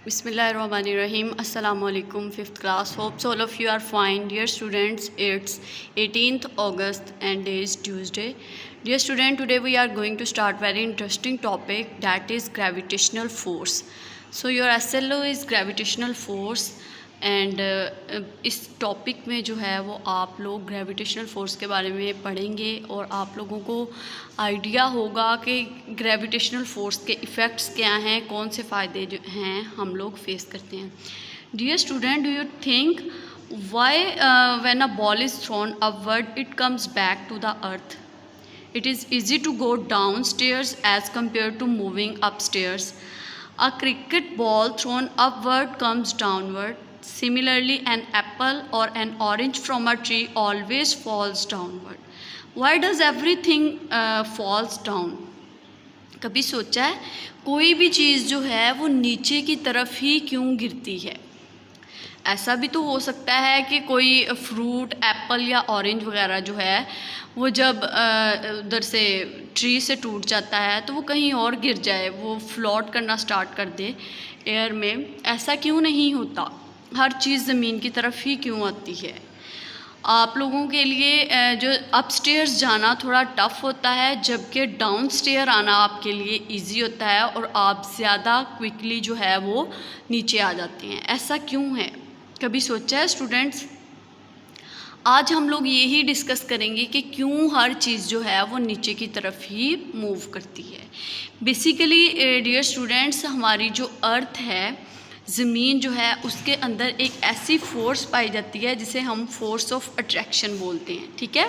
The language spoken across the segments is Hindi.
Bismillahirrahmanirrahim. Assalamu alaikum, 5th class. Hopes all of you are fine. Dear students, it's 18th August and day is Tuesday. Dear student, today we are going to start very interesting topic, that is gravitational force. So your SLO is gravitational force and इस टॉपिक में जो है वो आप लोग ग्रेविटेशनल फोर्स के बारे में पढ़ेंगे और आप लोगों को आइडिया होगा कि ग्रेविटेशनल फोर्स के इफ़ेक्ट्स क्या हैं, कौन से फ़ायदे जो हैं हम लोग फेस करते हैं. Dear student, do you think why when a ball is thrown upward it comes back to the earth? It is easy to go downstairs as compared to moving upstairs. A cricket ball thrown upward comes downward. Similarly, an apple or an orange from a tree always falls downward. Why does everything falls down? कभी सोचा है कोई भी चीज़ जो है वो नीचे की तरफ ही क्यों गिरती है? ऐसा भी तो हो सकता है कि कोई फ्रूट, एप्पल या ऑरेंज वगैरह जो है वो जब उधर से ट्री से टूट जाता है तो वो कहीं और गिर जाए, वो फ्लोट करना स्टार्ट कर दे एयर में. ऐसा क्यों नहीं होता? हर चीज़ ज़मीन की तरफ ही क्यों आती है? आप लोगों के लिए जो अपस्टेयर्स जाना थोड़ा टफ़ होता है, जबकि डाउनस्टेयर आना आपके लिए इजी होता है और आप ज़्यादा क्विकली जो है वो नीचे आ जाते हैं. ऐसा क्यों है? कभी सोचा है स्टूडेंट्स? आज हम लोग यही डिस्कस करेंगे कि क्यों हर चीज़ जो है वो नीचे की तरफ ही मूव करती है. बेसिकली डियर स्टूडेंट्स, हमारी जो अर्थ है, ज़मीन जो है, उसके अंदर एक ऐसी फोर्स पाई जाती है जिसे हम फोर्स ऑफ अट्रैक्शन बोलते हैं. ठीक है,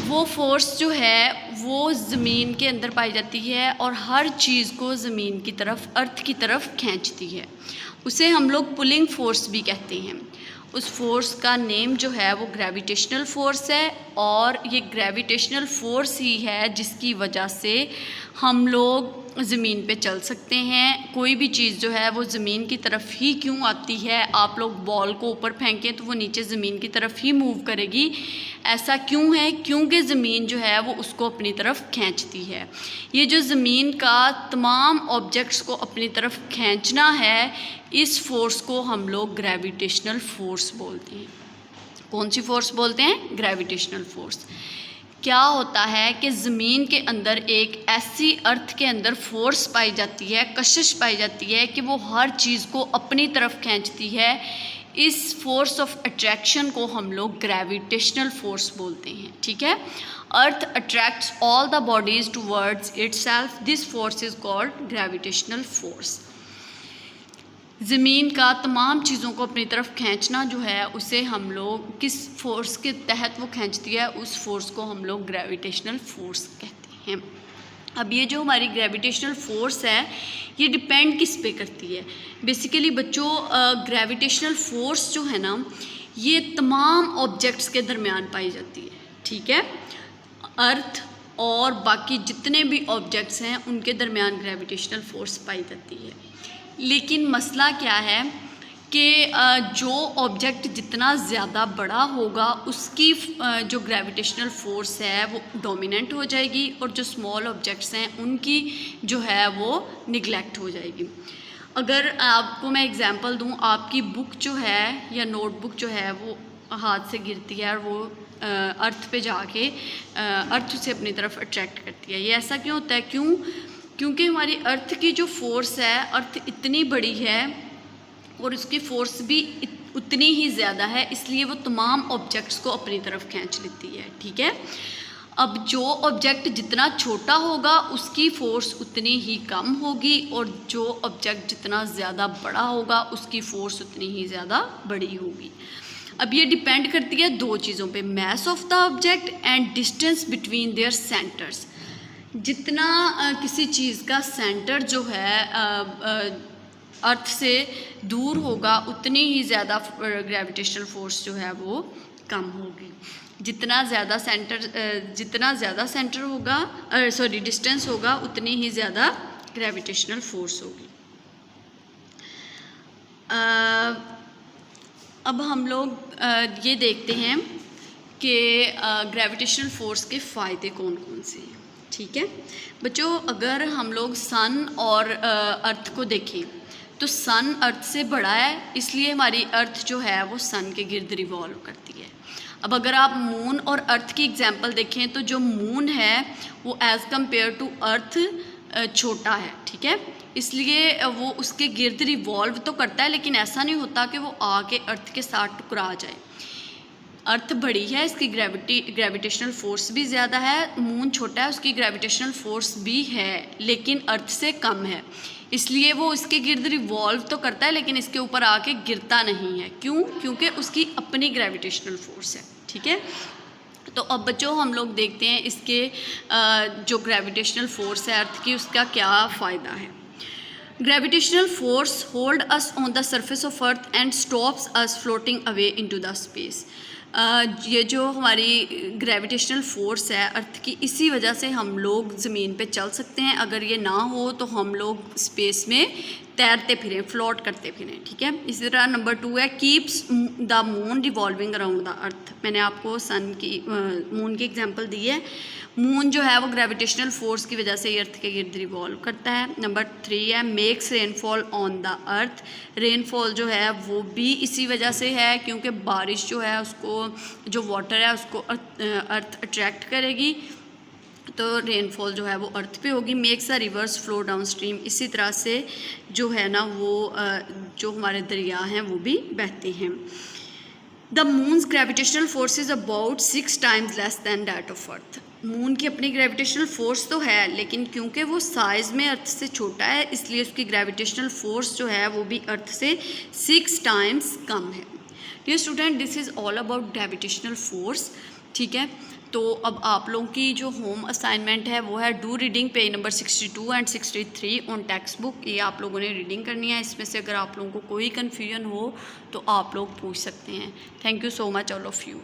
वो फोर्स जो है वो ज़मीन के अंदर पाई जाती है और हर चीज़ को ज़मीन की तरफ, अर्थ की तरफ खींचती है. उसे हम लोग पुलिंग फोर्स भी कहते हैं. उस फोर्स का नेम जो है वो ग्रेविटेशनल फोर्स है और ये ग्रेविटेशनल फोर्स ही है जिसकी वजह से हम लोग ज़मीन पे चल सकते हैं. कोई भी चीज़ जो है वो ज़मीन की तरफ ही क्यों आती है? आप लोग बॉल को ऊपर फेंकें तो वो नीचे ज़मीन की तरफ ही मूव करेगी. ऐसा क्यों है? क्योंकि ज़मीन जो है वो उसको अपनी तरफ खींचती है. ये जो ज़मीन का तमाम ऑब्जेक्ट्स को अपनी तरफ खींचना है, इस फोर्स को हम लोग ग्रेविटेशनल फोर्स बोलते हैं. कौन सी फोर्स बोलते हैं? Gravitational force. क्या होता है कि ज़मीन के अंदर एक ऐसी अर्थ के अंदर फोर्स पाई जाती है, कशिश पाई जाती है कि वो हर चीज़ को अपनी तरफ खींचती है. इस फोर्स ऑफ अट्रैक्शन को हम लोग ग्रेविटेशनल फोर्स बोलते हैं. ठीक है, अर्थ attracts all the bodies towards itself. This force is called gravitational force. ज़मीन का तमाम चीज़ों को अपनी तरफ खींचना जो है उसे हम लोग किस फोर्स के तहत वो खींचती है, उस फोर्स को हम लोग ग्रेविटेशनल फोर्स कहते हैं. अब ये जो हमारी ग्रेविटेशनल फोर्स है ये डिपेंड किस पे करती है? बेसिकली बच्चों, ग्रेविटेशनल फोर्स जो है ना, ये तमाम ऑब्जेक्ट्स के दरमियान पाई जाती है. ठीक है, अर्थ और बाकी जितने भी ऑब्जेक्ट्स हैं उनके दरमियान ग्रेविटेशनल फोर्स पाई जाती है. लेकिन मसला क्या है कि जो ऑब्जेक्ट जितना ज़्यादा बड़ा होगा उसकी जो ग्रेविटेशनल फोर्स है वो डोमिनेंट हो जाएगी और जो स्मॉल ऑब्जेक्ट्स हैं उनकी जो है वो निगलेक्ट हो जाएगी. अगर आपको मैं एग्जांपल दूं, आपकी बुक जो है या नोटबुक जो है वो हाथ से गिरती है और वो अर्थ पे जाके अर्थ उसे अपनी तरफ अट्रैक्ट करती है. ये ऐसा क्यों होता है? क्योंकि हमारी अर्थ की जो फोर्स है, अर्थ इतनी बड़ी है और उसकी फोर्स भी उतनी ही ज़्यादा है, इसलिए वो तमाम ऑब्जेक्ट्स को अपनी तरफ खींच लेती है. ठीक है, अब जो ऑब्जेक्ट जितना छोटा होगा उसकी फ़ोर्स उतनी ही कम होगी और जो ऑब्जेक्ट जितना ज़्यादा बड़ा होगा उसकी फ़ोर्स उतनी ही ज़्यादा बड़ी होगी. अब ये डिपेंड करती है दो चीज़ों पे, mass of the object and distance between their centres. जितना किसी चीज़ का सेंटर जो है अर्थ से दूर होगा उतनी ही ज़्यादा ग्रेविटेशनल फोर्स जो है वो कम होगी. जितना ज़्यादा सेंटर होगा, डिस्टेंस होगा, उतनी ही ज़्यादा ग्रेविटेशनल फोर्स होगी. अब हम लोग ये देखते हैं कि ग्रेविटेशनल फोर्स के फ़ायदे कौन कौन से हैं. ठीक है बच्चों, अगर हम लोग सन और अर्थ को देखें तो सन अर्थ से बड़ा है, इसलिए हमारी अर्थ जो है वो सन के गिर्द रिवॉल्व करती है। अब अगर आप मून और अर्थ की एग्जांपल देखें तो जो मून है वो एज़ कम्पेयर टू अर्थ छोटा है, ठीक है, इसलिए वो उसके गिर्द रिवॉल्व तो करता है, लेकिन ऐसा नहीं होता कि वो आके अर्थ के साथ टकरा जाए। अर्थ बड़ी है, इसकी ग्रेविटेशनल फोर्स भी ज़्यादा है, मून छोटा है, उसकी ग्रेविटेशनल फोर्स भी है लेकिन अर्थ से कम है, इसलिए वो इसके गिर्द रिवॉल्व तो करता है लेकिन इसके ऊपर आके गिरता नहीं है। क्यों? क्योंकि उसकी अपनी ग्रेविटेशनल फोर्स है, ठीक है। तो अब बच्चों हम लोग देखते हैं इसके जो ग्रेविटेशनल फोर्स है अर्थ की, उसका क्या फ़ायदा है। Gravitational force hold us on the surface of earth and stops us floating away into the space. ये जो हमारी ग्रेविटेशनल फोर्स है अर्थ की, इसी वजह से हम लोग ज़मीन पे चल सकते हैं। अगर ये ना हो तो हम लोग स्पेस में तैरते फिरें, फ्लोट करते फिरें, ठीक है। इसी तरह नंबर 2 है keeps the moon revolving around the earth. मैंने आपको सन की मून की एग्जांपल दी है। मून जो है वो ग्रेविटेशनल फोर्स की वजह से अर्थ के गिर्द रिवॉल्व करता है। नंबर 3 है makes rainfall on the earth. Rainfall जो है वो भी इसी वजह से है क्योंकि बारिश जो है उसको, जो वाटर है उसको अर्थ अट्रैक्ट करेगी, तो रेनफॉल जो है वो अर्थ पे होगी। Makes the reverse flow down stream. इसी तरह से जो है ना वो जो हमारे दरिया हैं वो भी बहते हैं। The moons gravitational force is about 6 times less than that of earth. Moon की अपनी ग्रेविटेशनल फोर्स तो है लेकिन क्योंकि वो साइज़ में अर्थ से छोटा है इसलिए उसकी ग्रेविटेशनल फोर्स जो है वो भी अर्थ से 6 times कम है। Dear student, this is all about gravitational force, ठीक है। तो अब आप लोगों की जो होम असाइनमेंट है वो है do reading page number 62 and 63 on text book. ये आप लोगों ने रीडिंग करनी है। इसमें से अगर आप लोगों को कोई कन्फ्यूजन हो तो आप लोग पूछ सकते हैं। Thank you so much all of you.